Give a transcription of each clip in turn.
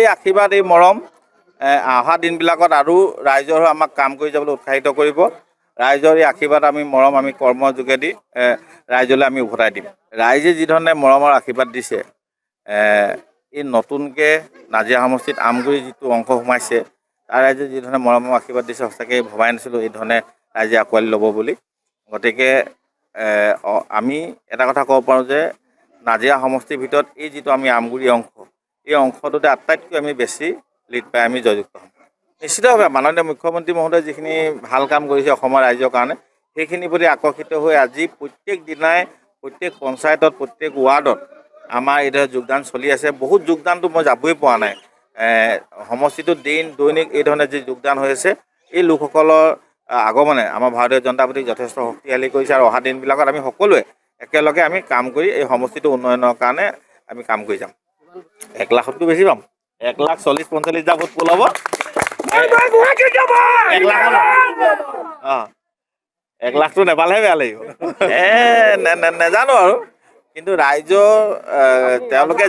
এই আশীৰ্বাদ এই মৰম অহা দিনবিলাকত আৰু ৰাইজৰ আমাক কাম কৰি যাবলৈ উৎসাহিত কৰিব। ৰাইজৰ এই আশীৰ্বাদ আমি মৰম আমি কৰ্মৰ যোগেদি ৰাইজলৈ আমি উভতাই দিম। ৰাইজে যিধৰণে মৰমৰ আশীৰ্বাদ দিছে, এই নতুনকৈ নাজিৰা সমষ্টিত আমগুৰি যিটো অংশ সোমাইছে তাৰ ৰাইজে যিধৰণে মৰমৰ আশীৰ্বাদ দিছে, সঁচাকৈ ভবাই নাছিলোঁ এইধৰণে ৰাইজে আঁকোৱালি ল'ব বুলি। গতিকে আমি এটা কথা ক'ব পাৰোঁ যে নাজিৰা সমষ্টিৰ ভিতৰত এই যিটো আমি আমগুৰি অংশ, এই অংশটোতে আটাইতকৈ আমি বেছি লিড পাই আমি জয়যুক্ত হ'ম। নিশ্চিতভাৱে মাননীয় মুখ্যমন্ত্ৰী মহোদয়ে যিখিনি ভাল কাম কৰিছে অসমৰ ৰাইজৰ কাৰণে, সেইখিনিৰ প্ৰতি আকৰ্ষিত হৈ আজি প্ৰত্যেক দিনাই প্ৰত্যেক পঞ্চায়তত প্ৰত্যেক ৱাৰ্ডত আমাৰ এইদৰে যোগদান চলি আছে। বহুত যোগদানটো মই যাবই পৰা নাই। সমষ্টিটোত দৈনিক এই ধৰণে যি যোগদান হৈ আছে, এই লোকসকলৰ আগমনে আমাৰ ভাৰতীয় জনতা পাৰ্টীক যথেষ্ট শক্তিশালী কৰিছে। আৰু অহা দিনবিলাকত আমি সকলোৱে একেলগে আমি কাম কৰি এই সমষ্টিটোৰ উন্নয়নৰ কাৰণে আমি কাম কৰি যাম। 1 লাখতকৈ বেছি পাম। 1,40,45,000 ভোট পোল হ'ব। 1 লাখটো নেপালেহে বেয়া লাগিব। নেজানো আৰু, কিন্তু ৰাইজৰ তেওঁলোকে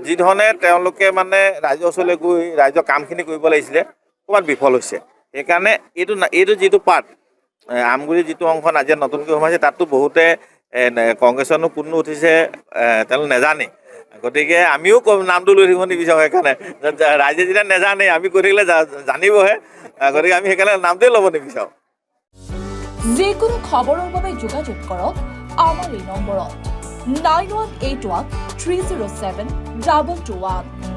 যিধৰণে তেওঁলোকে মানে ৰাইজৰ ওচৰলৈ গৈ ৰাইজৰ কামখিনি কৰিব লাগিছিলে, ক'ৰবাত বিফল হৈছে। সেইকাৰণে এইটো যিটো পাৰ্ট আমগুৰি যিটো অংশ নাজিৰাত নতুনকৈ সোমাইছে, তাততো বহুতে কংগ্ৰেছৰনো কোননো উঠিছে তেওঁলোক নেজানে। গতিকে আমিও নামটো লৈ থাকিব নিবিচাৰোঁ। সেইকাৰণে ৰাইজে যেতিয়া নেজানে আমি কৈ থাকিলে জানিবহে। গতিকে আমি সেইকাৰণে নামটোৱে ল'ব নিবিচাৰোঁ। যিকোনো খবৰৰ বাবে যোগাযোগ কৰক আমাৰ এই নম্বৰত 9181 307 221।